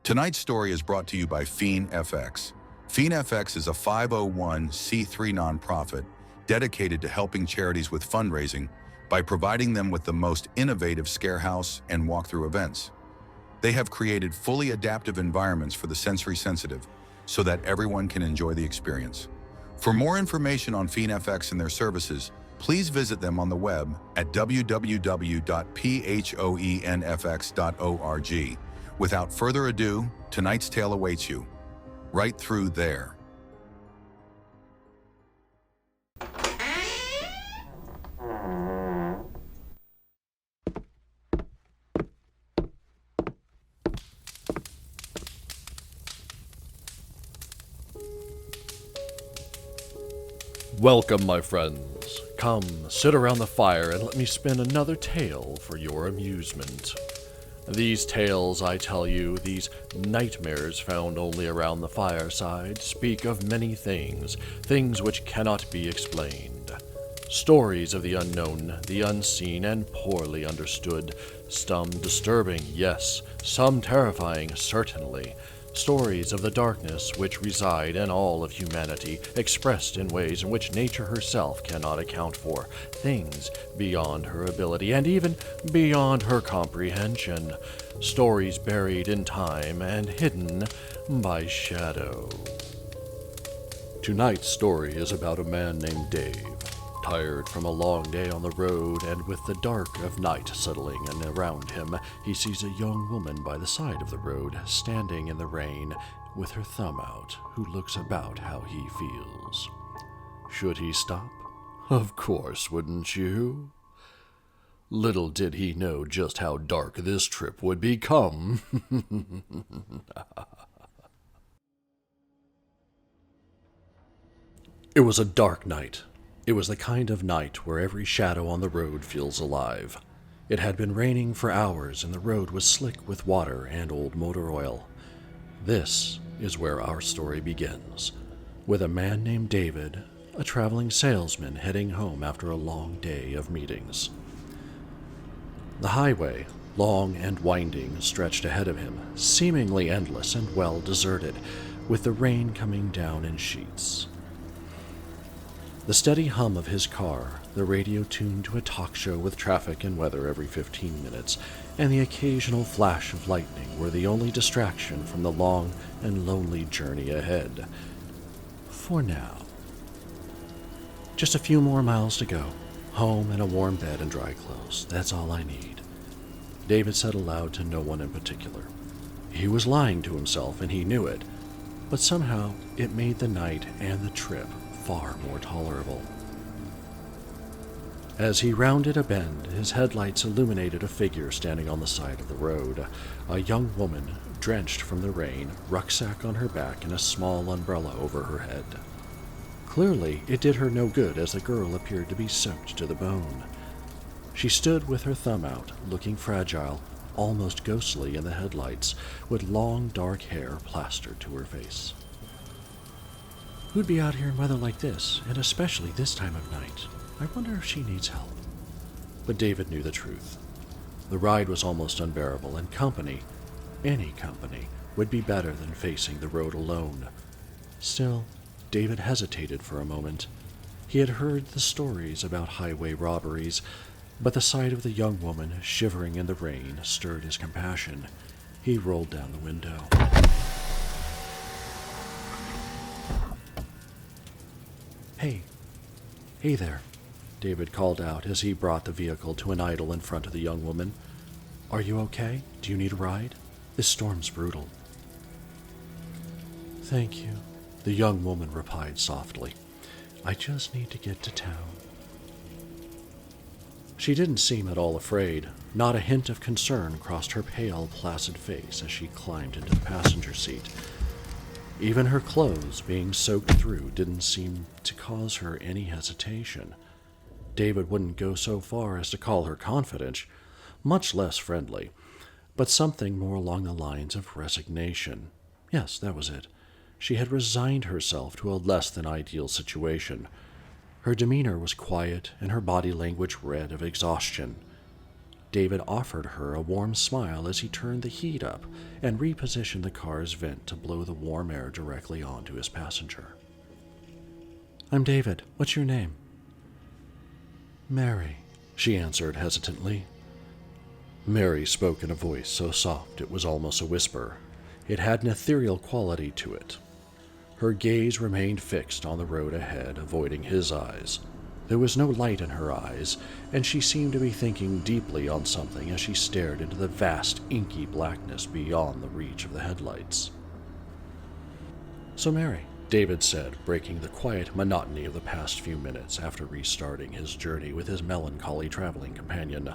Tonight's story is brought to you by PhoenFX. PhoenFX is a 501c3 nonprofit dedicated to helping charities with fundraising by providing them with the most innovative scarehouse and walkthrough events. They have created fully adaptive environments for the sensory sensitive so that everyone can enjoy the experience. For more information on PhoenFX and their services, please visit them on the web at www.phonfx.org. Without further ado, tonight's tale awaits you, right through there. Welcome, my friends. Come, sit around the fire and let me spin another tale for your amusement. These tales, I tell you, these nightmares found only around the fireside, speak of many things, things which cannot be explained. Stories of the unknown, the unseen, and poorly understood. Some disturbing, yes, some terrifying, certainly. Stories of the darkness which reside in all of humanity, expressed in ways in which nature herself cannot account for, things beyond her ability and even beyond her comprehension, stories buried in time and hidden by shadow. Tonight's story is about a man named Dave. Tired from a long day on the road, and with the dark of night settling in around him, he sees a young woman by the side of the road, standing in the rain, with her thumb out, who looks about how he feels. Should he stop? Of course, wouldn't you? Little did he know just how dark this trip would become. It was a dark night. It was the kind of night where every shadow on the road feels alive. It had been raining for hours and the road was slick with water and old motor oil. This is where our story begins, with a man named David, a traveling salesman heading home after a long day of meetings. The highway, long and winding, stretched ahead of him, seemingly endless and well deserted, with the rain coming down in sheets. The steady hum of his car, the radio tuned to a talk show with traffic and weather every 15 minutes, and the occasional flash of lightning were the only distraction from the long and lonely journey ahead. For now. Just a few more miles to go. Home and a warm bed and dry clothes. That's all I need. David said aloud to no one in particular. He was lying to himself, and he knew it, but somehow it made the night and the trip far more tolerable. As he rounded a bend, his headlights illuminated a figure standing on the side of the road, a young woman, drenched from the rain, rucksack on her back and a small umbrella over her head. Clearly, it did her no good as the girl appeared to be soaked to the bone. She stood with her thumb out, looking fragile, almost ghostly in the headlights, with long dark hair plastered to her face. Who'd be out here in weather like this, and especially this time of night? I wonder if she needs help. But David knew the truth. The ride was almost unbearable, and company, any company, would be better than facing the road alone. Still, David hesitated for a moment. He had heard the stories about highway robberies, but the sight of the young woman shivering in the rain stirred his compassion. He rolled down the window. Hey there, David called out as he brought the vehicle to an idle in front of the young woman. Are you okay? Do you need a ride? This storm's brutal. Thank you, the young woman replied softly. I just need to get to town. She didn't seem at all afraid. Not a hint of concern crossed her pale, placid face as she climbed into the passenger seat. Even her clothes, being soaked through, didn't seem to cause her any hesitation. David wouldn't go so far as to call her confident, much less friendly, but something more along the lines of resignation. Yes, that was it. She had resigned herself to a less than ideal situation. Her demeanor was quiet, and her body language read of exhaustion. David offered her a warm smile as he turned the heat up and repositioned the car's vent to blow the warm air directly onto his passenger. "I'm David. What's your name?" "Mary," she answered hesitantly. Mary spoke in a voice so soft it was almost a whisper. It had an ethereal quality to it. Her gaze remained fixed on the road ahead, avoiding his eyes. There was no light in her eyes, and she seemed to be thinking deeply on something as she stared into the vast, inky blackness beyond the reach of the headlights. "So, Mary," David said, breaking the quiet monotony of the past few minutes after restarting his journey with his melancholy traveling companion,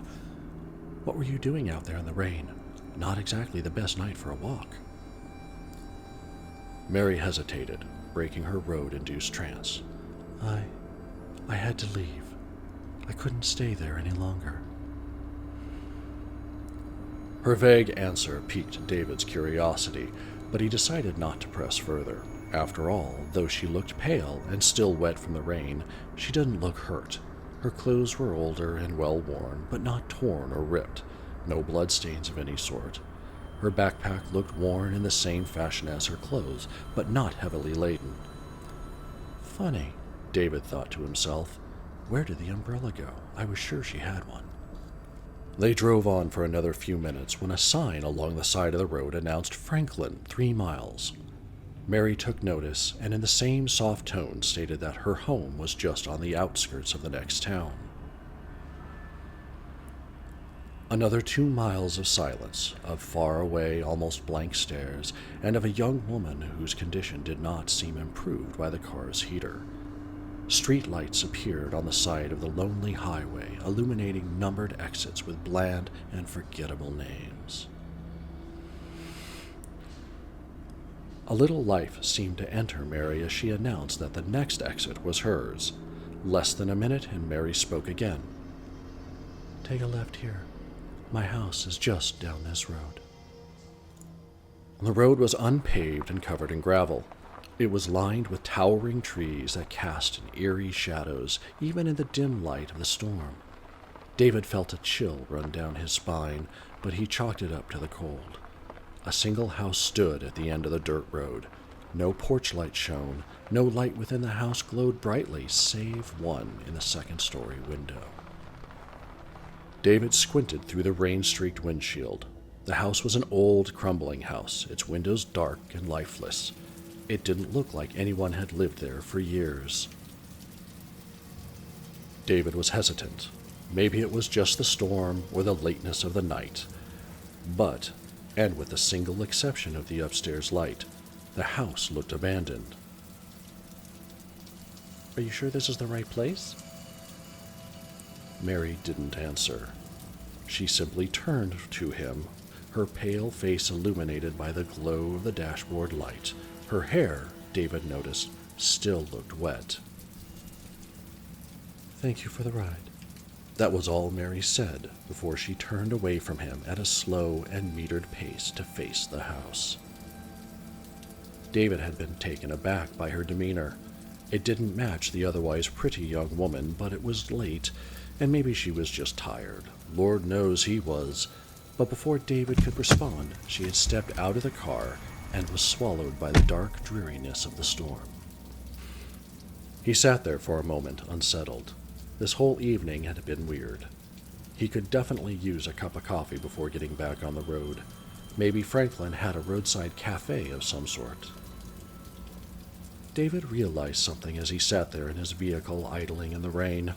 "what were you doing out there in the rain? Not exactly the best night for a walk." Mary hesitated, breaking her road-induced trance. I had to leave. I couldn't stay there any longer." Her vague answer piqued David's curiosity, but he decided not to press further. After all, though she looked pale and still wet from the rain, she didn't look hurt. Her clothes were older and well-worn, but not torn or ripped. No bloodstains of any sort. Her backpack looked worn in the same fashion as her clothes, but not heavily laden. Funny, David thought to himself. Where did the umbrella go? I was sure she had one. They drove on for another few minutes when a sign along the side of the road announced Franklin, 3 miles. Mary took notice and in the same soft tone stated that her home was just on the outskirts of the next town. Another 2 miles of silence, of far-away, almost blank stares, and of a young woman whose condition did not seem improved by the car's heater. Street lights appeared on the side of the lonely highway, illuminating numbered exits with bland and forgettable names. A little life seemed to enter Mary as she announced that the next exit was hers. Less than a minute, and Mary spoke again. "Take a left here. My house is just down this road." The road was unpaved and covered in gravel. It was lined with towering trees that cast eerie shadows, even in the dim light of the storm. David felt a chill run down his spine, but he chalked it up to the cold. A single house stood at the end of the dirt road. No porch light shone, no light within the house glowed brightly, save one in the second-story window. David squinted through the rain-streaked windshield. The house was an old, crumbling house, its windows dark and lifeless. It didn't look like anyone had lived there for years. David was hesitant. Maybe it was just the storm or the lateness of the night. But, and with the single exception of the upstairs light, the house looked abandoned. "Are you sure this is the right place?" Mary didn't answer. She simply turned to him, her pale face illuminated by the glow of the dashboard light. Her hair, David noticed, still looked wet. "Thank you for the ride." That was all Mary said before she turned away from him at a slow and metered pace to face the house. David had been taken aback by her demeanor. It didn't match the otherwise pretty young woman, but it was late, and maybe she was just tired. Lord knows he was. But before David could respond, she had stepped out of the car and was swallowed by the dark dreariness of the storm. He sat there for a moment, unsettled. This whole evening had been weird. He could definitely use a cup of coffee before getting back on the road. Maybe Franklin had a roadside cafe of some sort. David realized something as he sat there in his vehicle idling in the rain.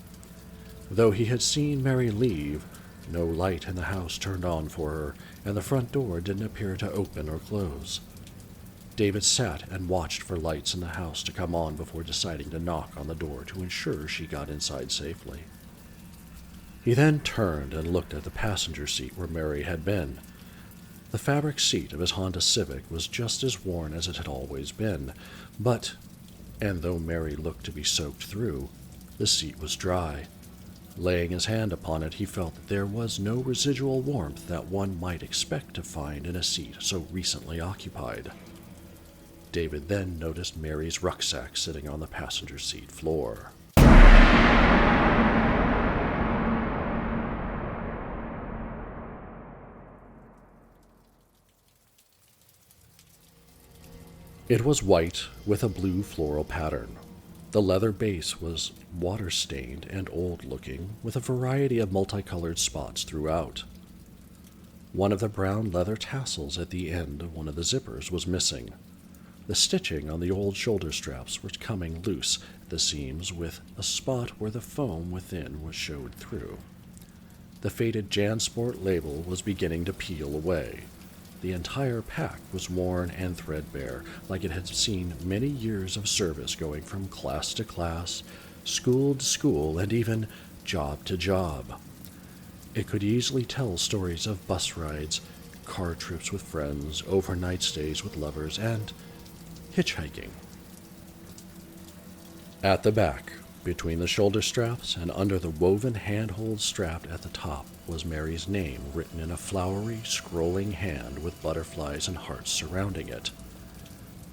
Though he had seen Mary leave, no light in the house turned on for her, and the front door didn't appear to open or close. David sat and watched for lights in the house to come on before deciding to knock on the door to ensure she got inside safely. He then turned and looked at the passenger seat where Mary had been. The fabric seat of his Honda Civic was just as worn as it had always been, but, and though Mary looked to be soaked through, the seat was dry. Laying his hand upon it, he felt that there was no residual warmth that one might expect to find in a seat so recently occupied. David then noticed Mary's rucksack sitting on the passenger seat floor. It was white with a blue floral pattern. The leather base was water-stained and old-looking, with a variety of multicolored spots throughout. One of the brown leather tassels at the end of one of the zippers was missing. The stitching on the old shoulder straps was coming loose at the seams, with a spot where the foam within was showed through. The faded JanSport label was beginning to peel away. The entire pack was worn and threadbare, like it had seen many years of service going from class to class, school to school, and even job to job. It could easily tell stories of bus rides, car trips with friends, overnight stays with lovers, and hitchhiking. At the back, between the shoulder straps and under the woven handhold strap at the top, was Mary's name written in a flowery, scrolling hand with butterflies and hearts surrounding it.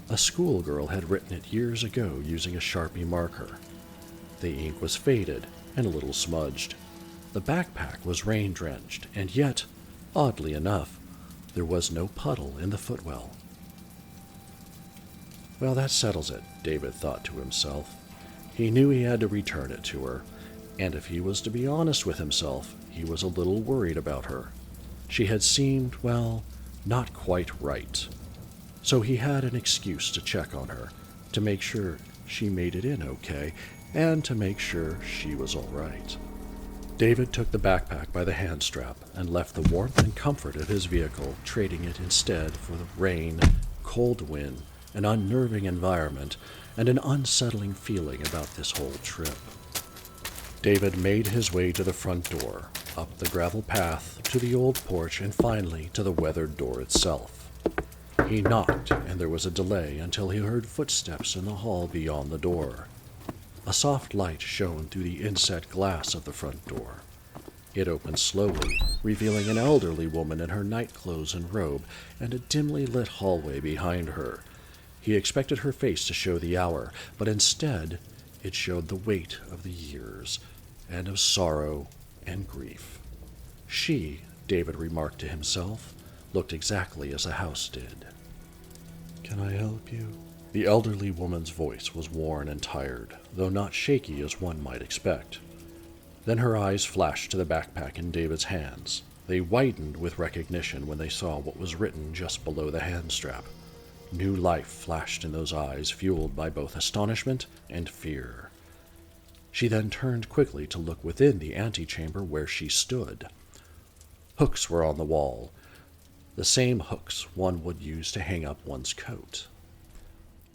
A schoolgirl had written it years ago using a Sharpie marker. The ink was faded and a little smudged. The backpack was rain-drenched, and yet, oddly enough, there was no puddle in the footwell. Well, that settles it, David thought to himself. He knew he had to return it to her, and if he was to be honest with himself, he was a little worried about her. She had seemed, well, not quite right. So he had an excuse to check on her, to make sure she made it in okay, and to make sure she was all right. David took the backpack by the hand strap and left the warmth and comfort of his vehicle, trading it instead for the rain, cold wind, an unnerving environment, and an unsettling feeling about this whole trip. David made his way to the front door, up the gravel path, to the old porch, and finally to the weathered door itself. He knocked, and there was a delay until he heard footsteps in the hall beyond the door. A soft light shone through the inset glass of the front door. It opened slowly, revealing an elderly woman in her nightclothes and robe, and a dimly lit hallway behind her. He expected her face to show the hour, but instead it showed the weight of the years, and of sorrow and grief. She, David remarked to himself, looked exactly as the house did. "Can I help you?" The elderly woman's voice was worn and tired, though not shaky as one might expect. Then her eyes flashed to the backpack in David's hands. They widened with recognition when they saw what was written just below the hand strap. New life flashed in those eyes, fueled by both astonishment and fear. She then turned quickly to look within the antechamber where she stood. Hooks were on the wall, the same hooks one would use to hang up one's coat.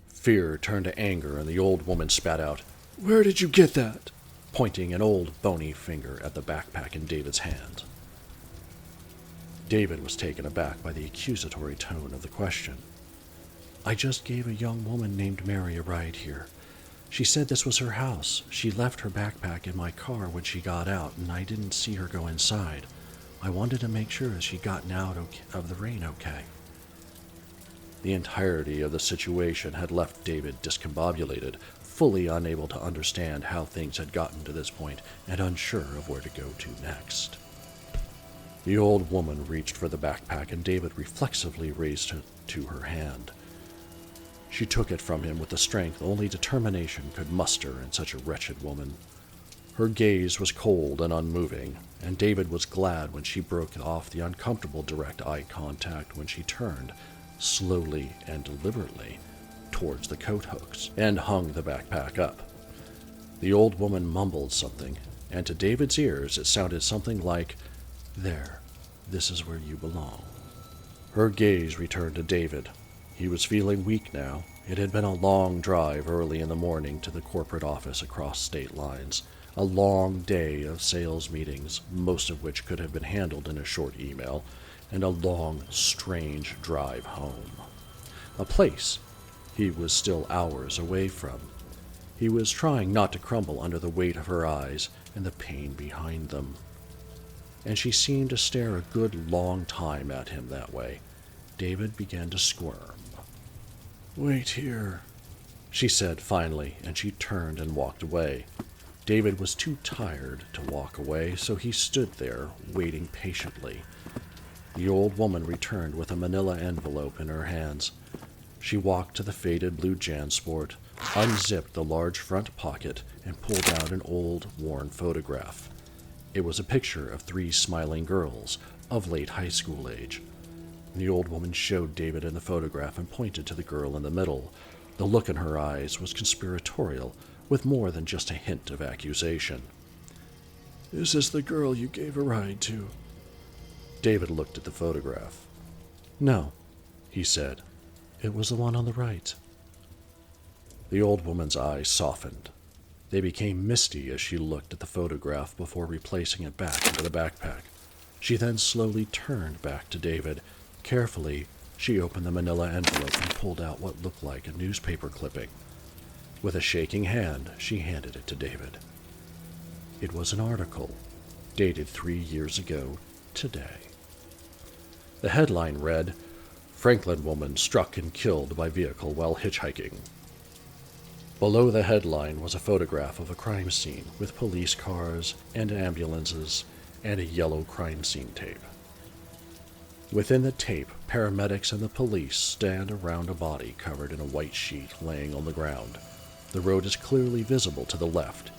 Fear turned to anger, and the old woman spat out, "Where did you get that?" pointing an old bony finger at the backpack in David's hand. David was taken aback by the accusatory tone of the question. "I just gave a young woman named Mary a ride here. She said this was her house. She left her backpack in my car when she got out, and I didn't see her go inside. I wanted to make sure she'd gotten out of the rain okay." The entirety of the situation had left David discombobulated, fully unable to understand how things had gotten to this point, and unsure of where to go to next. The old woman reached for the backpack, and David reflexively raised it to her hand. She took it from him with the strength only determination could muster in such a wretched woman. Her gaze was cold and unmoving, and David was glad when she broke off the uncomfortable direct eye contact when she turned, slowly and deliberately, towards the coat hooks, and hung the backpack up. The old woman mumbled something, and to David's ears it sounded something like, "There, this is where you belong." Her gaze returned to David. He was feeling weak now. It had been a long drive early in the morning to the corporate office across state lines, a long day of sales meetings, most of which could have been handled in a short email, and a long, strange drive home. A place he was still hours away from. He was trying not to crumble under the weight of her eyes and the pain behind them. And she seemed to stare a good long time at him that way. David began to squirm. "Wait here," she said finally, and she turned and walked away. David was too tired to walk away, so he stood there, waiting patiently. The old woman returned with a manila envelope in her hands. She walked to the faded blue JanSport, unzipped the large front pocket, and pulled out an old, worn photograph. It was a picture of 3 smiling girls of late high school age. The old woman showed David in the photograph and pointed to the girl in the middle. The look in her eyes was conspiratorial, with more than just a hint of accusation. "Is this the girl you gave a ride to?" David looked at the photograph. "No," he said. "It was the one on the right." The old woman's eyes softened. They became misty as she looked at the photograph before replacing it back into the backpack. She then slowly turned back to David. Carefully, she opened the manila envelope and pulled out what looked like a newspaper clipping. With a shaking hand, she handed it to David. It was an article, dated 3 years ago today. The headline read, "Franklin woman struck and killed by vehicle while hitchhiking." Below the headline was a photograph of a crime scene with police cars and ambulances and a yellow crime scene tape. Within the tape, paramedics and the police stand around a body covered in a white sheet laying on the ground. The road is clearly visible to the left,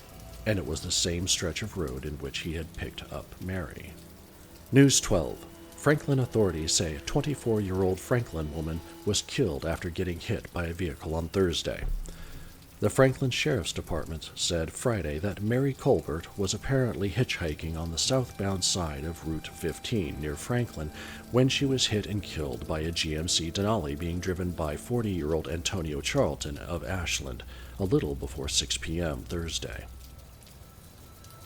and it was the same stretch of road in which he had picked up Mary. News 12. Franklin authorities say a 24-year-old Franklin woman was killed after getting hit by a vehicle on Thursday. The Franklin Sheriff's Department said Friday that Mary Colbert was apparently hitchhiking on the southbound side of Route 15 near Franklin when she was hit and killed by a GMC Denali being driven by 40-year-old Antonio Charlton of Ashland a little before 6 p.m. Thursday.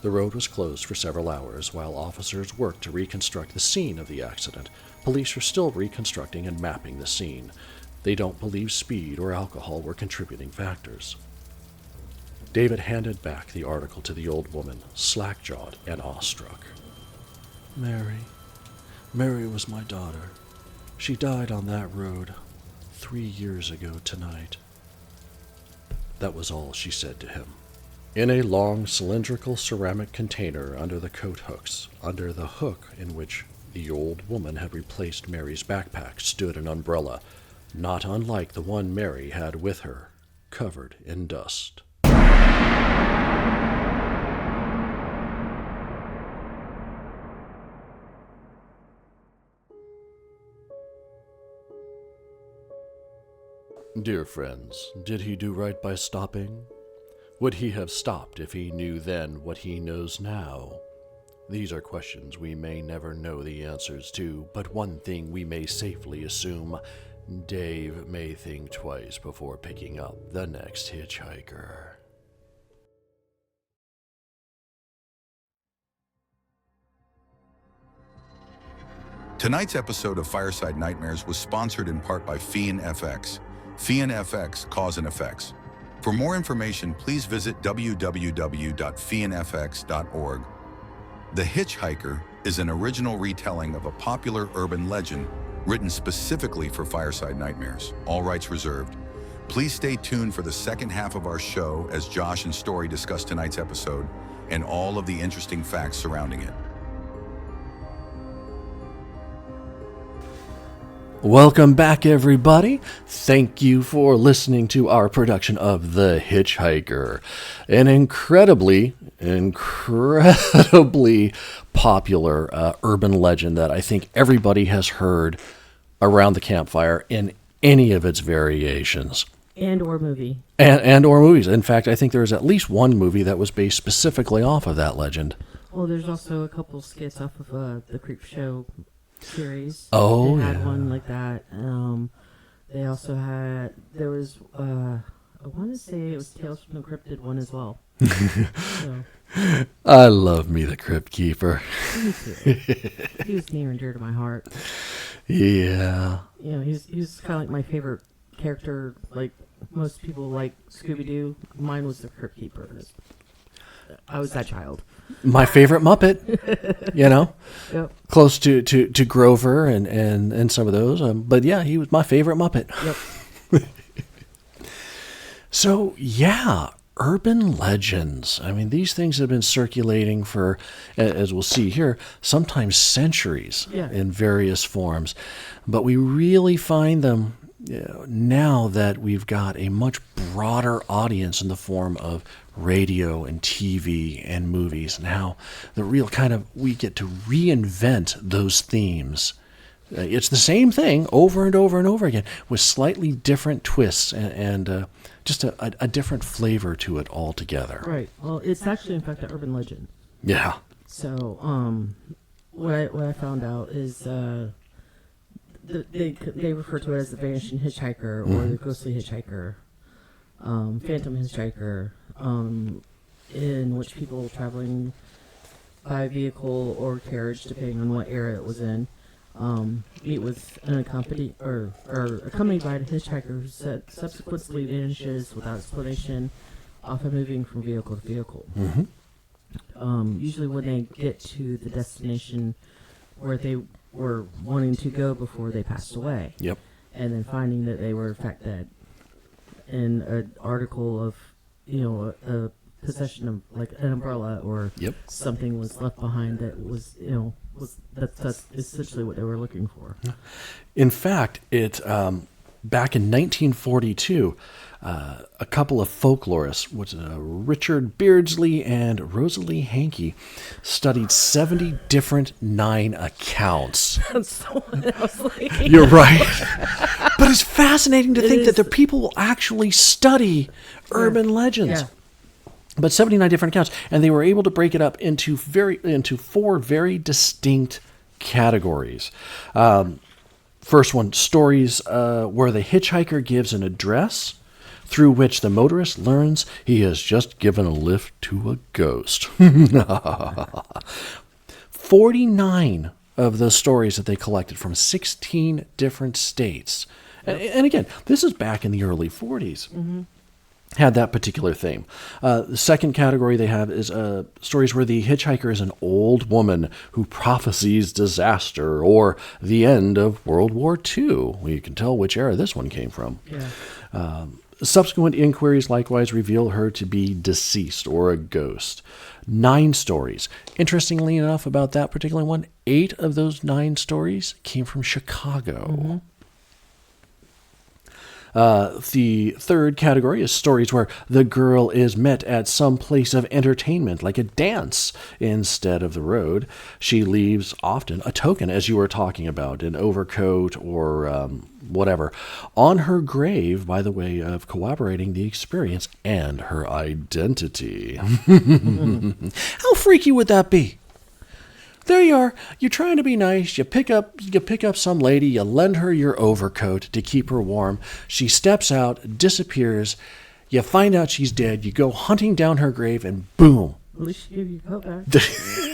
The road was closed for several hours while officers worked to reconstruct the scene of the accident. Police are still reconstructing and mapping the scene. They don't believe speed or alcohol were contributing factors. David handed back the article to the old woman, slack-jawed and awestruck. Mary was my daughter. She died on that road 3 years ago tonight." That was all she said to him. In a long cylindrical ceramic container under the coat hooks, under the hook in which the old woman had replaced Mary's backpack, stood an umbrella, not unlike the one Mary had with her, covered in dust. Dear friends, did he do right by stopping? Would he have stopped if he knew then what he knows now? These are questions we may never know the answers to, but one thing we may safely assume: Dave may think twice before picking up the next hitchhiker. Tonight's episode of Fireside Nightmares was sponsored in part by PhoenFX. PhoenFX, Cause and Effects. For more information, please visit www.phoenfx.org. The Hitchhiker is an original retelling of a popular urban legend written specifically for Fireside Nightmares. All rights reserved. Please stay tuned for the second half of our show as Josh and Story discuss tonight's episode and all of the interesting facts surrounding it. Welcome back, everybody. Thank you for listening to our production of The Hitchhiker, an incredibly popular urban legend that I think everybody has heard around the campfire in any of its variations. And or movie. And or movies. In fact, I think there's at least one movie that was based specifically off of that legend. Well, there's also a couple skits off of the Creep Show series. Oh, they had yeah. one like that. They also had, there was, I want to say it was Tales from the Cryptid one as well. So, I love me the Crypt Keeper. me too. He was near and dear to my heart. Yeah. You know, he's kind of like my favorite character. Like most people like Scooby-Doo. Mine was the Crypt Keeper. I was that child. My favorite Muppet, you know, Yep. close to Grover and some of those. But yeah, he was my favorite Muppet. Yep. So yeah, urban legends. I mean, these things have been circulating for, as we'll see here, sometimes centuries Yeah. in various forms. But we really find them now that we've got a much broader audience in the form of radio and TV and movies, now the real kind of, we get to reinvent those themes. It's the same thing over and over and over again with slightly different twists and just a different flavor to it altogether. Right. Well, it's actually, in fact, an urban legend. Yeah. So, what I found out is they refer to it as the vanishing hitchhiker or the ghostly hitchhiker, phantom hitchhiker, in which people traveling by vehicle or carriage, depending on what era it was in, meet with an accompanied by a hitchhiker who subsequently vanishes without explanation, often moving from vehicle to vehicle. Usually when they get to the destination where they were wanting to go before they passed away. Yep. And then finding that they were in fact dead. In an article of, a possession of like an umbrella or something was left behind that was, that's essentially what they were looking for. In fact, back in 1942, a couple of folklorists, Richard Beardsley and Rosalie Hankey, studied 70 different 9 accounts. That's so what I was like. You're right. But it's fascinating to think that the people will actually study urban legends. Yeah. But 79 different accounts, and they were able to break it up into 4 very distinct categories. First one, stories where the hitchhiker gives an address through which the motorist learns he has just given a lift to a ghost. 49 of those stories that they collected from 16 different states. And again, this is back in the early 40s. Had that particular theme. The second category they have is stories where the hitchhiker is an old woman who prophesies disaster or the end of World War II. Well, you can tell which era this one came from. Yeah. Subsequent inquiries likewise reveal her to be deceased or a ghost. 9 stories. Interestingly enough, about that particular one, 8 of those 9 stories came from Chicago. The third category is stories where the girl is met at some place of entertainment, like a dance, instead of the road. She leaves often a token, as you were talking about, an overcoat or whatever, on her grave by the way of corroborating the experience and her identity. How freaky would that be? There you are. You're trying to be nice. You pick up some lady. You lend her your overcoat to keep her warm. She steps out, disappears. You find out she's dead. You go hunting down her grave, and boom. At least she gave you your coat back.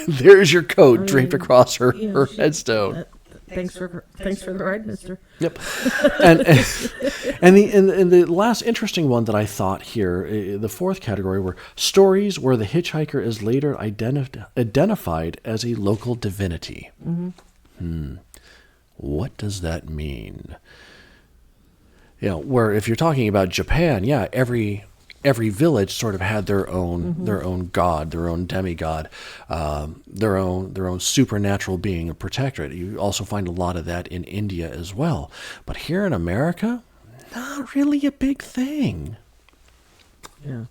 There's your coat draped across her headstone. Thanks for the ride, mister. Yep. And the last interesting one that I thought here, the fourth category, were stories where the hitchhiker is later identified as a local divinity. What does that mean? Where if you're talking about Japan, every village sort of had their own god, their own demigod, their own supernatural being, a protectorate. You also find a lot of that in India as well. But here in America, not really a big thing. Yeah.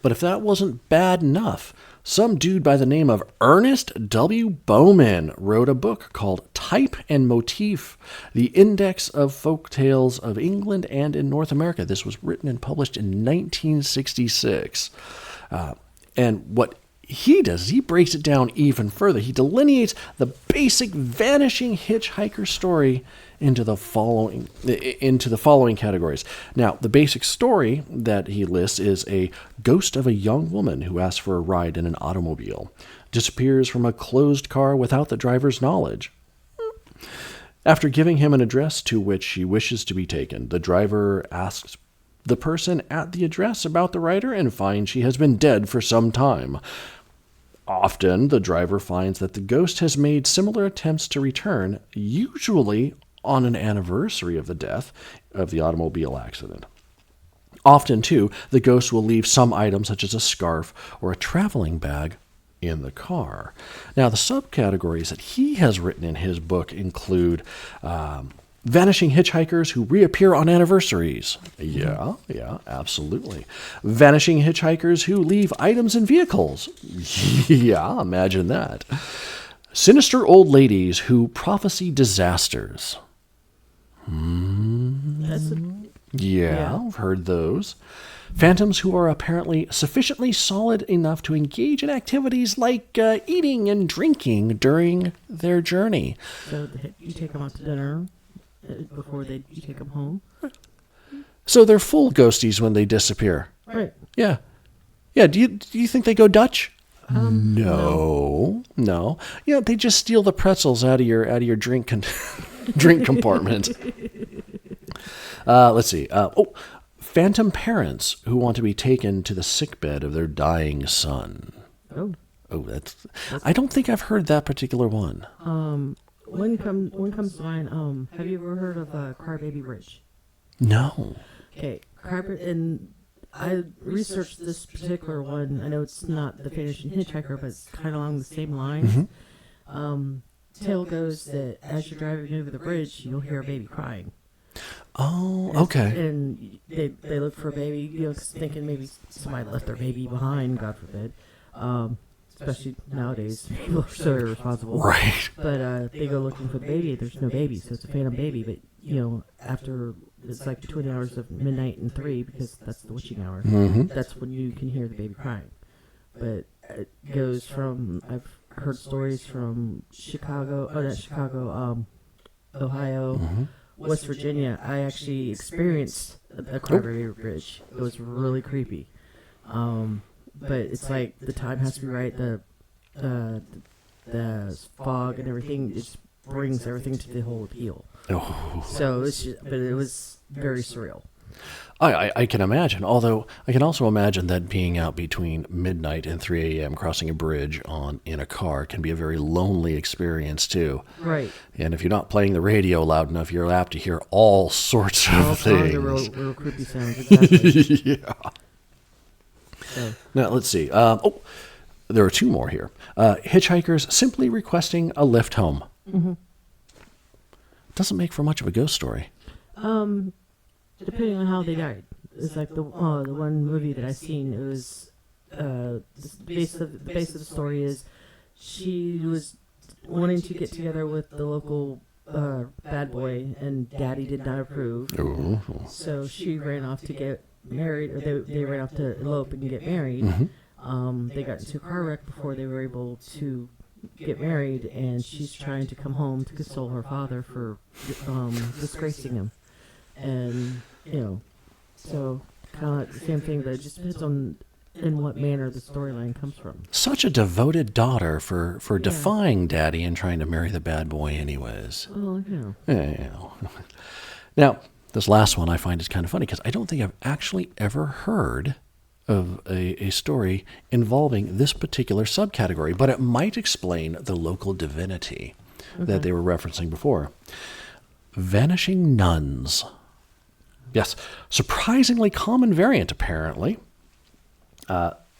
But if that wasn't bad enough, some dude by the name of Ernest W. Bowman wrote a book called Type and Motif, the Index of Folk Tales of England and in North America. This was written and published in 1966. And what he does is he breaks it down even further. He delineates the basic vanishing hitchhiker story into the following categories. Now, the basic story that he lists is a ghost of a young woman who asks for a ride in an automobile, disappears from a closed car without the driver's knowledge. After giving him an address to which she wishes to be taken, the driver asks the person at the address about the rider and finds she has been dead for some time. Often, the driver finds that the ghost has made similar attempts to return, usually on an anniversary of the death of the automobile accident. Often, too, the ghost will leave some item such as a scarf or a traveling bag in the car. Now, the subcategories that he has written in his book include Vanishing hitchhikers who reappear on anniversaries. Yeah, absolutely. Vanishing hitchhikers who leave items in vehicles. Yeah, imagine that. Sinister old ladies who prophesy disasters. Yeah, I've heard those. Phantoms who are apparently sufficiently solid enough to engage in activities like eating and drinking during their journey. So you take them out to dinner before you take them home? So they're full ghosties when they disappear. Right. Yeah. Yeah, do you think they go Dutch? No. Yeah, they just steal the pretzels out of your drink drink compartment. Let's see. Phantom parents who want to be taken to the sickbed of their dying son. Oh, that's I don't think I've heard that particular one. One comes to mind. Have you ever heard of Crybaby Bridge? No. Okay, and I researched this particular one. I know it's not the Vanishing Hitchhiker, but it's kind of along the same lines. Tale goes that as you're driving over the bridge, you'll hear a baby crying. Oh, okay. And they look for a baby, thinking maybe somebody left their baby behind, God forbid. Especially nowadays, people are so irresponsible. Right. But they go looking for the baby. There's no baby, so it's a phantom baby. But after it's like between the hours of midnight and 3, because that's the witching hour. That's when you can hear the baby crying. But it goes from I've heard stories from Ohio, West Virginia. I actually experienced a Crybaby Bridge. It was really creepy. But it's like the time has to be right. The fog and everything just brings everything to the whole appeal. Oh. So but it was very surreal. I can imagine. Although I can also imagine that being out between midnight and 3 a.m. crossing a bridge in a car can be a very lonely experience too. Right. And if you're not playing the radio loud enough, you're apt to hear all sorts of things. Real creepy sounds. Exactly. Yeah. So. Now let's see. There are 2 more here. Hitchhikers simply requesting a lift home. Doesn't make for much of a ghost story. Depending on how they died. It's like the one movie that I seen. It was the base of the story is she was wanting to get together with the local bad boy, and Daddy did not approve. Ooh. So she ran off to get married, or they ran off to elope and get married. They got into a car wreck before they were able to get married, and she's trying to come home to console her father for disgracing him. And so kind of like the same thing, but it just depends on in what manner the storyline comes from. Such a devoted daughter for defying Daddy and trying to marry the bad boy anyways. Well, Now, this last one I find is kind of funny because I don't think I've actually ever heard of a story involving this particular subcategory, but it might explain the local divinity that they were referencing before. Vanishing nuns. Yes, surprisingly common variant, apparently.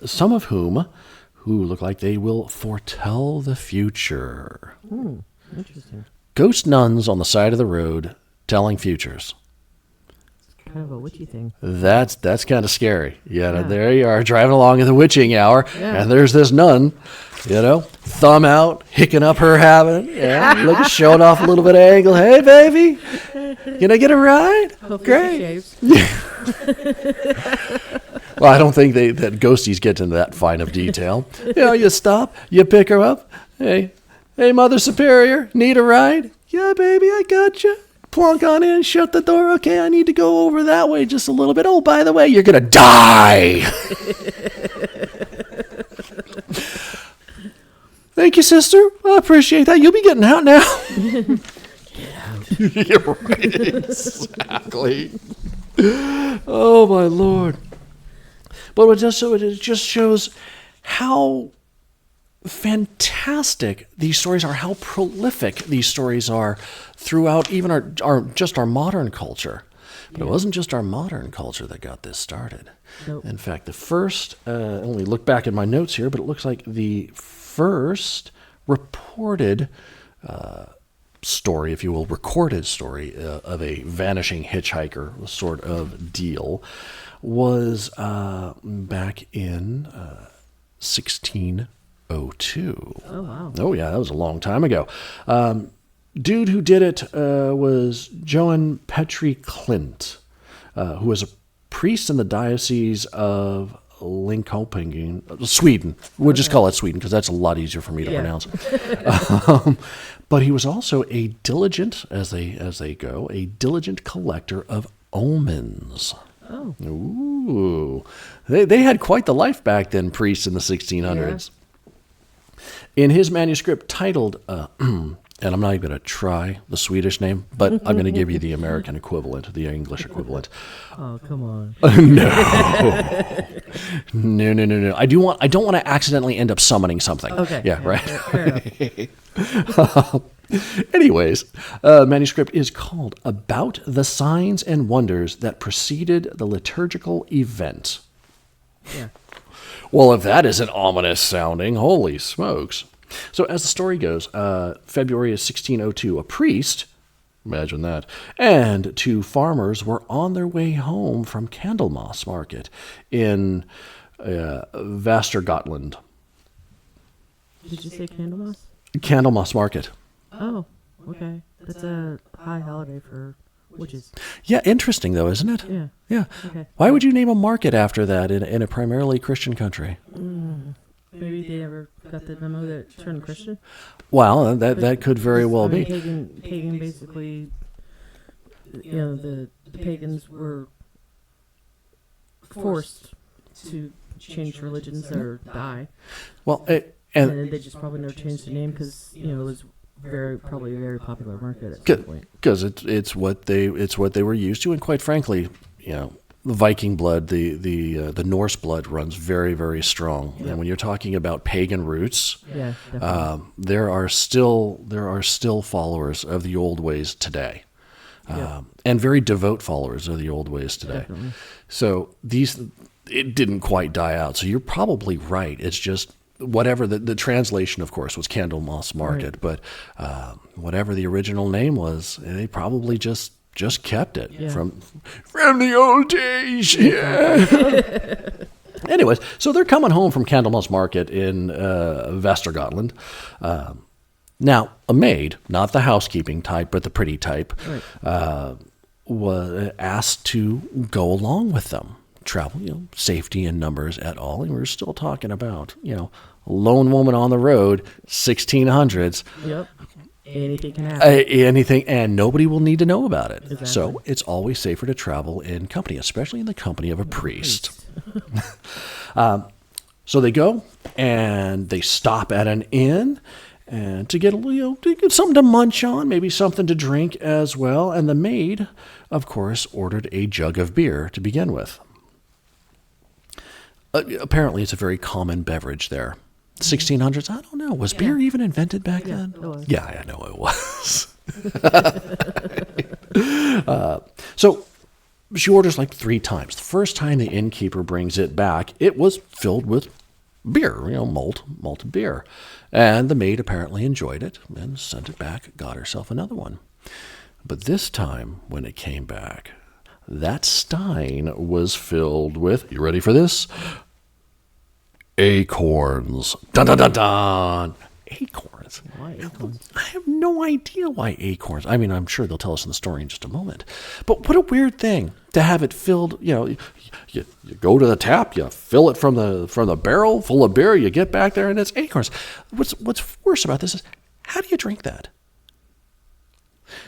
Some of who look like they will foretell the future. Interesting. Ghost nuns on the side of the road telling futures. It's kind of a witchy thing. That's kind of scary. There you are driving along in the witching hour, and there's this nun, thumb out, hicking up her habit, looking, showing off a little bit of angle. Hey, baby, can I get a ride? Hopefully Great. She shaves. Well, I don't think that ghosties get into that fine of detail. You stop, you pick her up. Hey, Mother Superior, need a ride? Yeah, baby, I got you. Plunk on in, shut the door. Okay, I need to go over that way just a little bit. Oh, by the way, you're going to die. Thank you, sister. I appreciate that. You'll be getting out now. Get out. You're right, exactly. Oh, my Lord. But it just shows how fantastic these stories are, how prolific these stories are throughout even our modern culture. But it wasn't just our modern culture that got this started. Nope. In fact, the first, only look back at my notes here, but it looks like the first reported story, if you will, recorded story of a vanishing hitchhiker sort of deal was back in 1602. Oh, wow. Oh, yeah, that was a long time ago. Dude who did it was Johann Petri Klint, who was a priest in the Diocese of Linköping, Sweden. We'll just call it Sweden because that's a lot easier for me to pronounce. But he was also a diligent, as they go, a diligent collector of omens. Oh. Ooh. They had quite the life back then, priests in the 1600s. Yeah. In his manuscript titled, and I'm not even going to try the Swedish name, but I'm going to give you the American equivalent, the English equivalent. Oh, come on. No. No. I don't want to accidentally end up summoning something. Okay. Yeah, right. Fair enough. Anyways, manuscript is called About the Signs and Wonders That Preceded the Liturgical Event. Yeah. Well, if that isn't ominous sounding, holy smokes. So as the story goes, February of 1602, a priest, imagine that, and two farmers were on their way home from Candlemas Market in Västergötland. Did you say Candlemas? Candlemas Market. Oh, okay. That's a high holiday for witches. Yeah, interesting though, isn't it? Yeah. Yeah. Okay. Why would you name a market after that in a primarily Christian country? Maybe they never got the memo that it turned Christian. Well, that could very well be. Pagan basically, the pagans were forced to change religions or die. Well, and they just probably never changed the name because it was probably a very popular market at some point. Because it's what they were used to, and quite frankly, the Viking blood, the Norse blood runs very, very strong. Yep. And when you're talking about pagan roots, there are still followers of the old ways today, and very devout followers of the old ways today. Definitely. So it didn't quite die out. So you're probably right. It's just whatever the translation, of course, was Candlemas Market, right. But whatever the original name was, they probably just kept it from the old days. Yeah. Anyways, so they're coming home from Candlemas Market in Västergötland. Now, a maid, not the housekeeping type, but the pretty type, right. Was asked to go along with them. Travel, safety in numbers at all. And we're still talking about, a lone woman on the road, 1600s. Yep. Anything can happen. Anything, and nobody will need to know about it. Exactly. So it's always safer to travel in company, especially in the company of a priest. So they go and they stop at an inn and to get to get something to munch on, maybe something to drink as well. And the maid, of course, ordered a jug of beer to begin with. Apparently, it's a very common beverage there. 1600s, I don't know. Was beer even invented back then? It was. Yeah, I know it was. So she orders like 3 times. The first time the innkeeper brings it back, it was filled with beer, malted beer. And the maid apparently enjoyed it and sent it back, got herself another one. But this time, when it came back, that stein was filled with, you ready for this? Acorns. Dun, dun, dun, dun. Acorns. Why acorns? I have no idea why acorns. I mean, I'm sure they'll tell us in the story in just a moment. But what a weird thing to have it filled. You go to the tap, you fill it from the barrel full of beer, you get back there, and it's acorns. What's worse about this is, how do you drink that?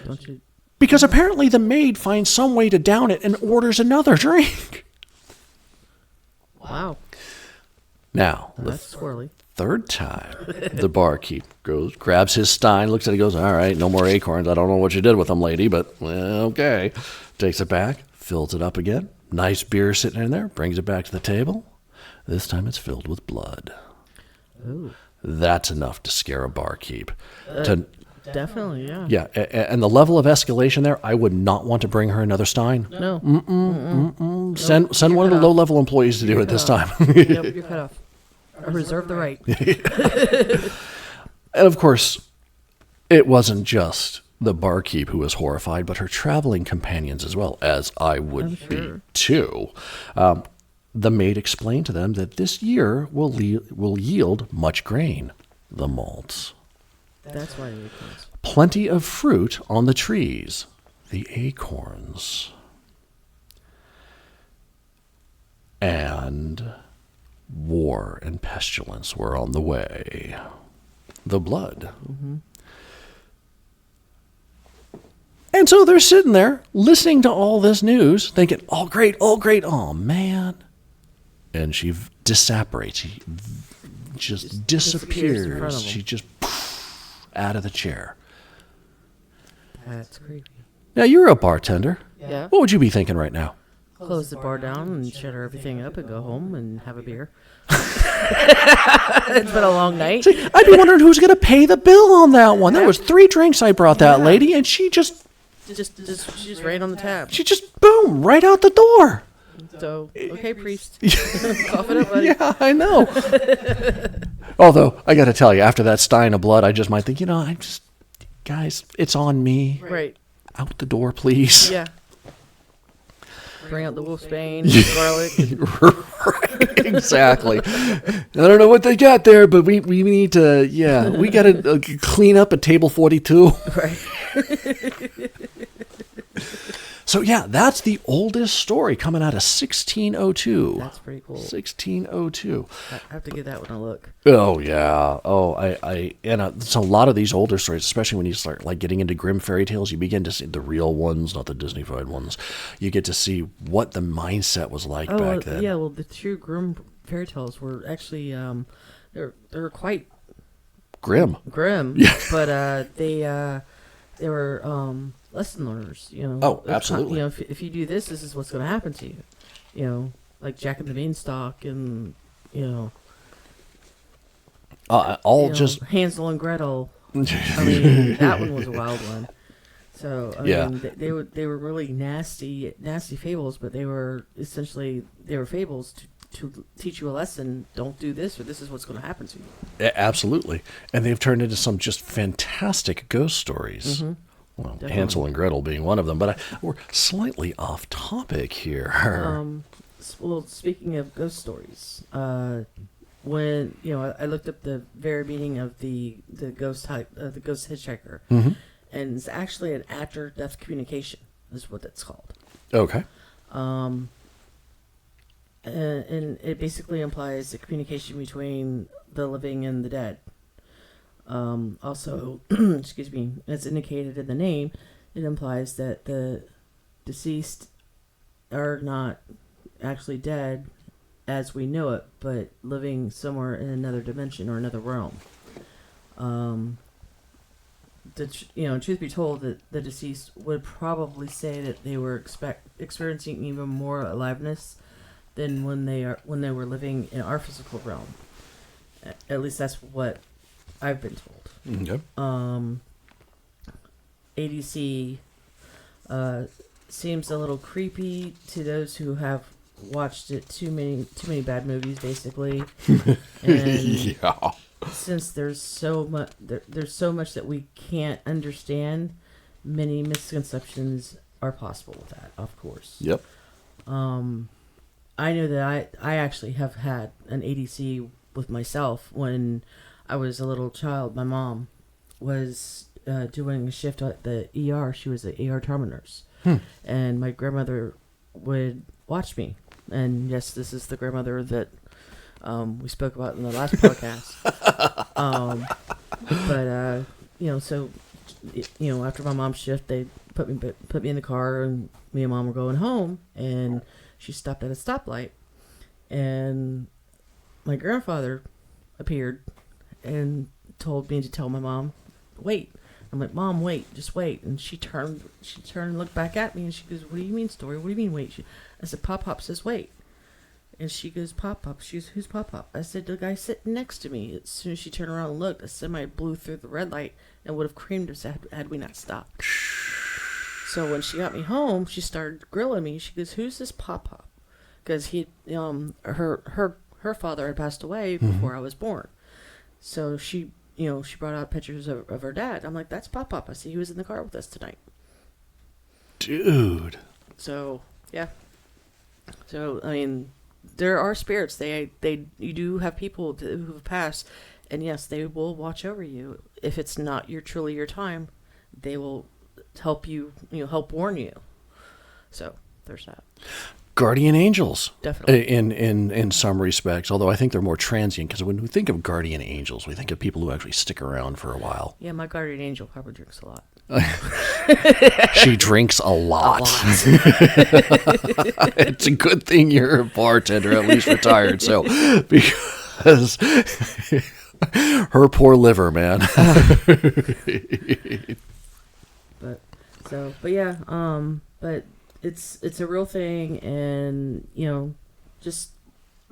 Don't you? Because apparently the maid finds some way to down it and orders another drink. Wow. Now, that's swirly. Third time, the barkeep grabs his stein, looks at it, goes, all right, no more acorns. I don't know what you did with them, lady, but okay. Takes it back, fills it up again. Nice beer sitting in there, brings it back to the table. This time it's filled with blood. Ooh. That's enough to scare a barkeep. Definitely, yeah. Yeah, and the level of escalation there, I would not want to bring her another stein. No. Send one of the low-level employees to do it this time. Yep, you're cut off. I reserve the right. And of course, it wasn't just The barkeep, who was horrified, but her traveling companions as well, as I would be too. The maid explained to them that this year will yield much grain, the malts. That's why acorns. Plenty of fruit on the trees, the acorns. And war and pestilence were on the way. The blood. Mm-hmm. And so they're sitting there listening to all this news, thinking, oh, great, oh, man. And she disapparates. She just disappears. in front of them. She just out of the chair. That's creepy. Now, you're a bartender. Yeah. What would you be thinking right now? Close the bar down and shut everything up and go home and have a beer. It's been a long night. See, I'd be wondering who's going to pay the bill on that one. There was 3 drinks I brought that lady, and she just Just right on the tab. boom, right out the door. So, okay, priest. Cough it up, buddy. Yeah, I know. Although, I got to tell you, after that stein of blood, I just might think, guys, it's on me. Right. Out the door, please. Yeah. Bring out the wolfsbane, garlic. Exactly. I don't know what they got there, but we need to, we got to clean up at table 42. Right. So, that's the oldest story coming out of 1602. That's pretty cool. 1602. I have to give that one a look. Oh, yeah. Oh, it's a lot of these older stories, especially when you start like getting into grim fairy tales, you begin to see the real ones, not the Disney-fied ones. You get to see what the mindset was like back then. Yeah, well, the true grim fairy tales were actually, they're quite Grim. Yeah. But they were lesson learners, Oh, absolutely. If you do this is what's going to happen to you. Like Jack and the Beanstalk and, just Hansel and Gretel. I mean, that one was a wild one. So, I mean, they were really nasty fables, but they were fables to teach you a lesson. Don't do this, or this is what's going to happen to you. Absolutely. And they've turned into some just fantastic ghost stories. Mm-hmm. Well, Definitely. Hansel and Gretel being one of them, but we're slightly off topic here. Well, speaking of ghost stories, when I looked up the very meaning of the ghost hitchhiker, Mm-hmm. and it's actually an after-death communication, is what it's called. Okay. And it basically implies a communication between the living and the dead. Also, excuse me, as indicated in the name, it implies that the deceased are not actually dead as we know it, but living somewhere in another dimension or another realm. Truth be told, that the deceased would probably say that they were experiencing even more aliveness than when they were living in our physical realm. At least that's what I've been told. Okay. ADC seems a little creepy to those who have watched it too many bad movies, basically. And Yeah. since there's so much that we can't understand, many misconceptions are possible with that, of course. Yep. I know that I actually have had an ADC with myself when I was a little child. My mom was doing a shift at the ER. She was an ER trauma nurse. And my grandmother would watch me. And yes, this is the grandmother that we spoke about in the last podcast. So after my mom's shift, they put me in the car, and me and mom were going home, and she stopped at a stoplight, and my grandfather appeared and told me to tell my mom, wait. I'm like, Mom, wait, just wait. And she turned and looked back at me, and she goes, what do you mean, Story? What do you mean, wait? I said, Pop Pop says, wait. And she goes, Pop Pop. She goes, who's Pop Pop? I said, the guy sitting next to me. As soon as she turned around and looked, a semi blew through the red light and would have creamed us had we not stopped. So when she got me home, she started grilling me. She goes, who's this Pop Pop? Because her father had passed away before I was born. So she she brought out pictures of her dad. I'm like, that's Pop. I see he was in the car with us tonight. Dude. So, yeah. So, I mean, there are spirits. You do have people who have passed, and yes, they will watch over you. If it's not truly your time, they will help you, help warn you. So, there's that. Guardian angels, definitely, in some respects. Although I think they're more transient, because when we think of guardian angels, we think of people who actually stick around for a while. Yeah, my guardian angel probably drinks a lot. She drinks a lot. It's a good thing you're a bartender, at least retired. So, because her poor liver, man. But yeah, but it's a real thing, and just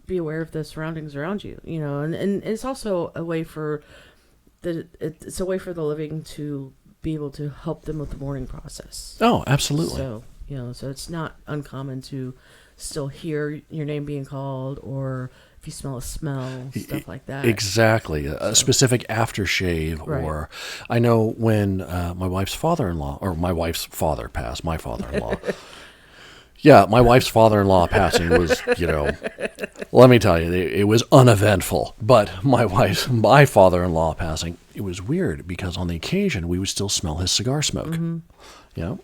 be aware of the surroundings around you, and it's also a way for the living to be able to help them with the mourning process. Oh, absolutely. So so it's not uncommon to still hear your name being called, or if you smell a smell, stuff like that. Exactly. A specific aftershave. Right. Or I know when my wife's father-in-law, or my wife's father passed, my father-in-law. Yeah, my wife's father-in-law passing was, let me tell you, it was uneventful. But my father-in-law passing, it was weird, because on the occasion we would still smell his cigar smoke. Mm-hmm.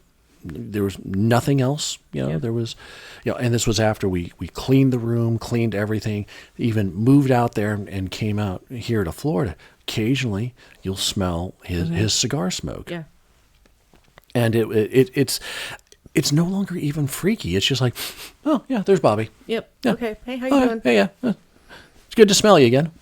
There was nothing else, there was, and this was after we cleaned the room, cleaned everything, even moved out there and came out here to Florida. Occasionally you'll smell his cigar smoke. Yeah. And it's no longer even freaky. It's just like, oh yeah, there's Bobby. Yep. Yeah. Okay. Hey, how you doing? Hey, yeah. It's good to smell you again.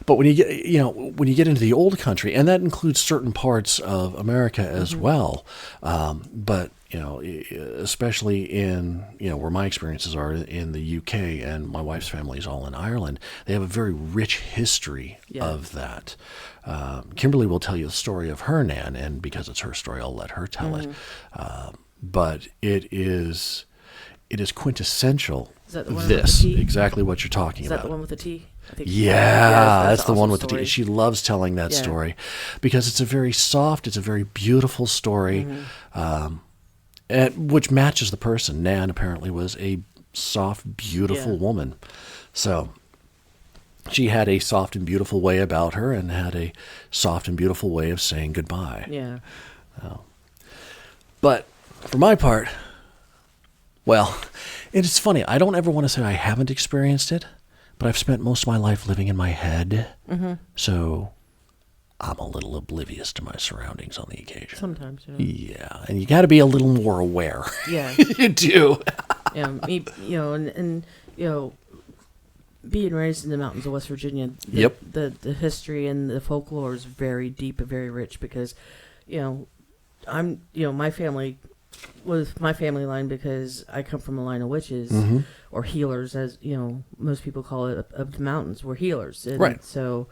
But when you get into the old country, and that includes certain parts of America as well, but especially in where my experiences are in the UK, and my wife's family is all in Ireland, they have a very rich history of that. Kimberly will tell you the story of her nan, and because it's her story, I'll let her tell it. But it is quintessential. Is that the one with the T? Exactly what you're talking about. Is that the one with the T? I think that's the one with the T. She loves telling that story, because it's a very soft, it's a very beautiful story, which matches the person. Nan apparently was a soft, beautiful woman. So she had a soft and beautiful way about her, and had a soft and beautiful way of saying goodbye. Yeah. But for my part, well, it's funny. I don't ever want to say I haven't experienced it, but I've spent most of my life living in my head. Mm-hmm. So I'm a little oblivious to my surroundings on the occasion. Sometimes, yeah. And you got to be a little more aware. Yeah. You do. And being raised in the mountains of West Virginia, the history and the folklore is very deep and very rich, because, my family was my family line, because I come from a line of witches, or healers, as most people call it, of the mountains. We're healers, and right. So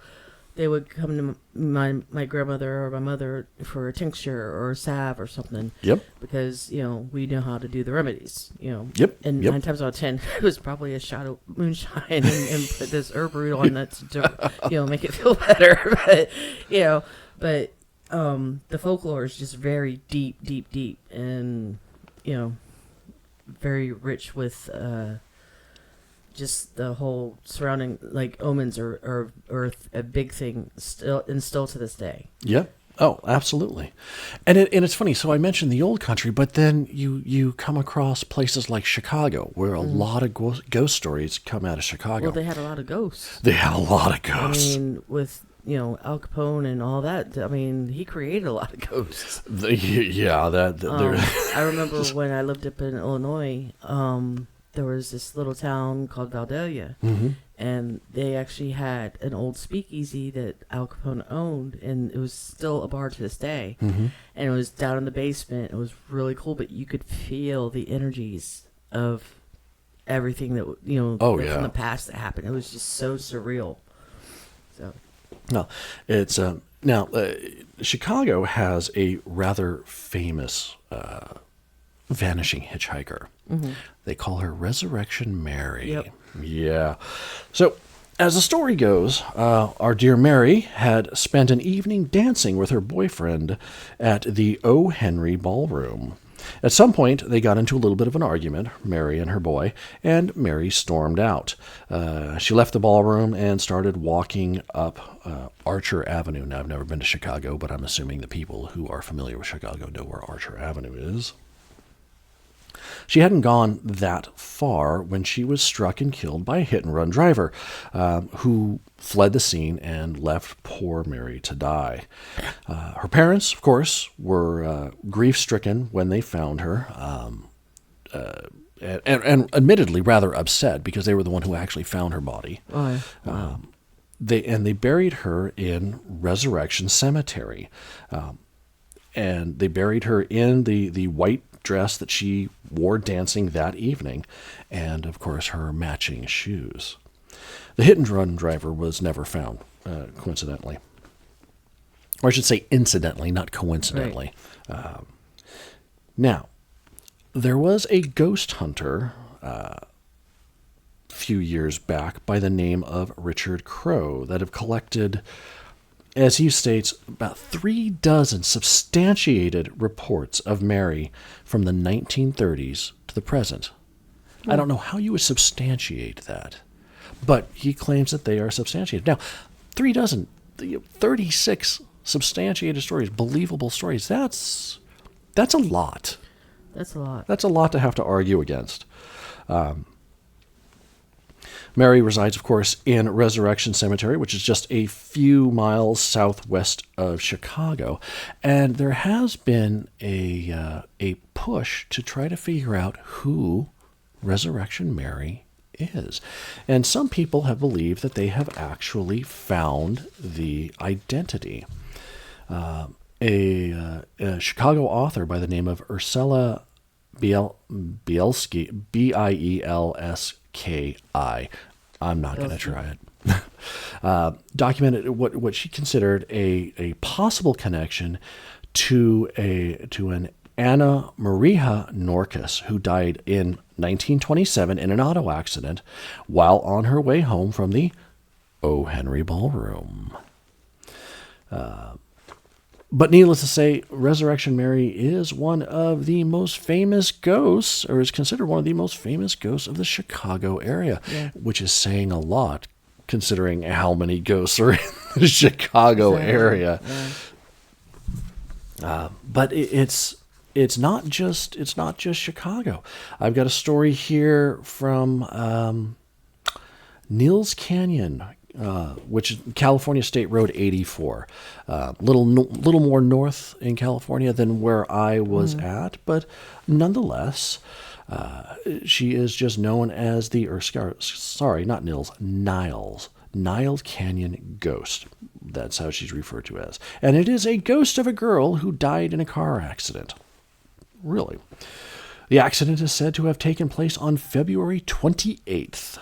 they would come to my grandmother or my mother for a tincture or a salve or something. Yep. Because we know how to do the remedies. Yep. And 9 times out of 10, it was probably a shot of moonshine and put this herb root on that to make it feel better. But the folklore is just very deep, and very rich with just the whole surrounding, like, omens are a big thing still to this day. Yep. Oh, absolutely. And it's funny. So I mentioned the old country, but then you come across places like Chicago, where a lot of ghost stories come out of Chicago. Well, they had a lot of ghosts. They had a lot of ghosts. I mean, with Al Capone and all that. I mean, he created a lot of ghosts. I remember when I lived up in Illinois, there was this little town called Valdelia, and they actually had an old speakeasy that Al Capone owned, and it was still a bar to this day. And it was down in the basement. It was really cool, but you could feel the energies of everything that from the past that happened. It was just so surreal. So. No, it's now Chicago has a rather famous vanishing hitchhiker. They call her Resurrection Mary. Yep. Yeah. So, as the story goes, our dear Mary had spent an evening dancing with her boyfriend at the O. Henry Ballroom. At some point, they got into a little bit of an argument, Mary and her boy, and Mary stormed out. She left the ballroom and started walking up Archer Avenue. Now, I've never been to Chicago, but I'm assuming the people who are familiar with Chicago know where Archer Avenue is. She hadn't gone that far when she was struck and killed by a hit-and-run driver who fled the scene and left poor Mary to die. Her parents, of course, were grief-stricken when they found her, and admittedly rather upset because they were the one who actually found her body. Oh, wow. They buried her in Resurrection Cemetery, and they buried her in the white dress that she wore dancing that evening, and of course her matching shoes. The hit-and-run driver was never found, coincidentally. Or I should say incidentally, not coincidentally. Right. Now, there was a ghost hunter a few years back by the name of Richard Crowe that have collected, as he states, about 36 substantiated reports of Mary from the 1930s to the present. I don't know how you would substantiate that, but he claims that they are substantiated. Now, 36 substantiated stories, believable stories, that's a lot. That's a lot. That's a lot to have to argue against. Mary resides, of course, in Resurrection Cemetery, which is just a few miles southwest of Chicago. And there has been a push to try to figure out who Resurrection Mary is. And some people have believed that they have actually found the identity. A Chicago author by the name of Ursula Bielski, Bielski. I'm not going to try it. Documented what she considered a possible connection to an Anna Maria Norcus, who died in 1927 in an auto accident while on her way home from the O. Henry Ballroom. But needless to say, Resurrection Mary is one of the most famous ghosts, or is considered one of the most famous ghosts of the Chicago area, which is saying a lot considering how many ghosts are in the Chicago area. Yeah. But it's not just Chicago. I've got a story here from Niels Canyon, which is California State Road 84, little more north in California than where I was at, but nonetheless, she is just known as Niles Canyon Ghost. That's how she's referred to as, and it is a ghost of a girl who died in a car accident. Really, the accident is said to have taken place on February 28th.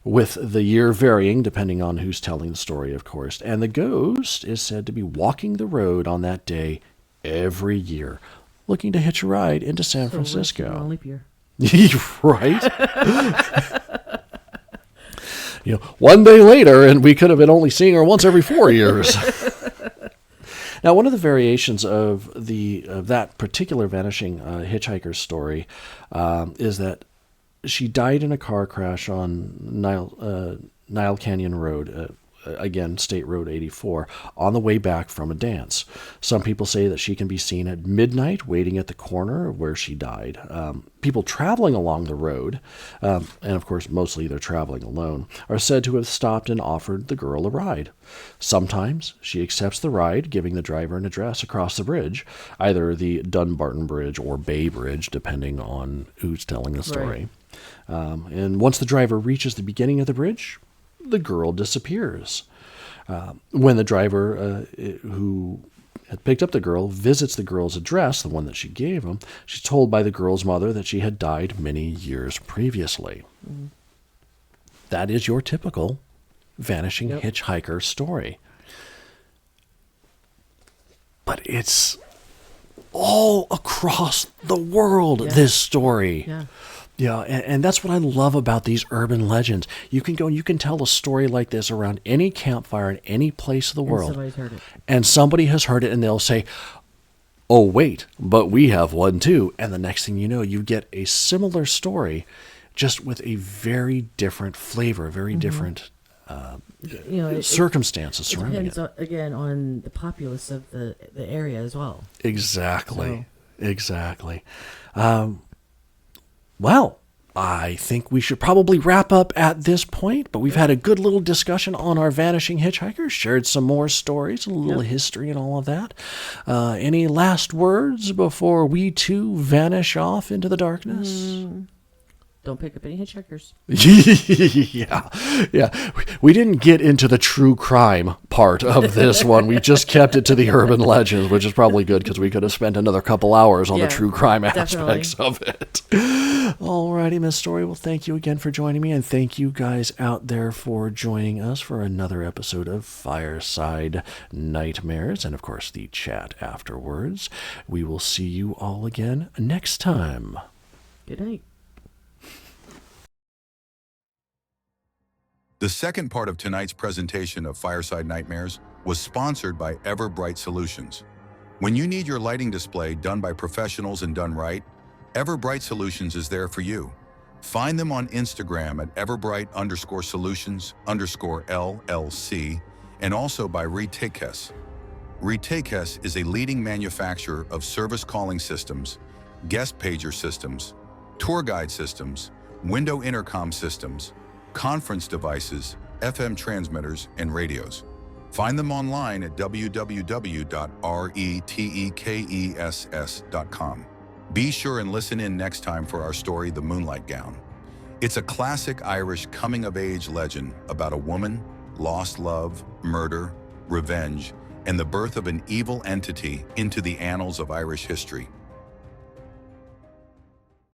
With the year varying depending on who's telling the story, of course. And the ghost is said to be walking the road on that day every year, looking to hitch a ride into San Francisco. On leap year. Right? One day later, and we could have been only seeing her once every 4 years. Now, one of the variations of that particular vanishing hitchhiker story is that she died in a car crash on Nile Canyon Road, again, State Road 84, on the way back from a dance. Some people say that she can be seen at midnight waiting at the corner where she died. People traveling along the road, and of course mostly they're traveling alone, are said to have stopped and offered the girl a ride. Sometimes she accepts the ride, giving the driver an address across the bridge, either the Dunbarton Bridge or Bay Bridge, depending on who's telling the story. Right. And once the driver reaches the beginning of the bridge, the girl disappears. When the driver who had picked up the girl visits the girl's address, the one that she gave him, she's told by the girl's mother that she had died many years previously. That is your typical vanishing hitchhiker story. But it's all across the world, this story. Yeah. Yeah, and that's what I love about these urban legends. You can go and you can tell a story like this around any campfire in any place of the world. Somebody's heard it. And somebody has heard it, and they'll say, oh, wait, but we have one too. And the next thing you know, you get a similar story, just with a very different flavor, very different circumstances surrounding it. Depends, again, on the populace of the area as well. Exactly. Exactly. Well, I think we should probably wrap up at this point, but we've had a good little discussion on our vanishing hitchhikers, shared some more stories, a little history and all of that. Any last words before we too vanish off into the darkness? Don't pick up any hitchhikers. Yeah. We didn't get into the true crime part of this one. We just kept it to the urban legends, which is probably good because we could have spent another couple hours on the true crime aspects of it. Alrighty, Miss Story. Well, thank you again for joining me, and thank you guys out there for joining us for another episode of Fireside Nightmares, and of course the chat afterwards. We will see you all again next time. Good night. The second part of tonight's presentation of Fireside Nightmares was sponsored by Everbright Solutions. When you need your lighting display done by professionals and done right, Everbright Solutions is there for you. Find them on Instagram at Everbright_Solutions_LLC and also by Retakes. Retakes is a leading manufacturer of service calling systems, guest pager systems, tour guide systems, window intercom systems, conference devices, FM transmitters, and radios. Find them online at www.retekess.com. Be sure and listen in next time for our story, The Moonlight Gown. It's a classic Irish coming-of-age legend about a woman, lost love, murder, revenge, and the birth of an evil entity into the annals of Irish history.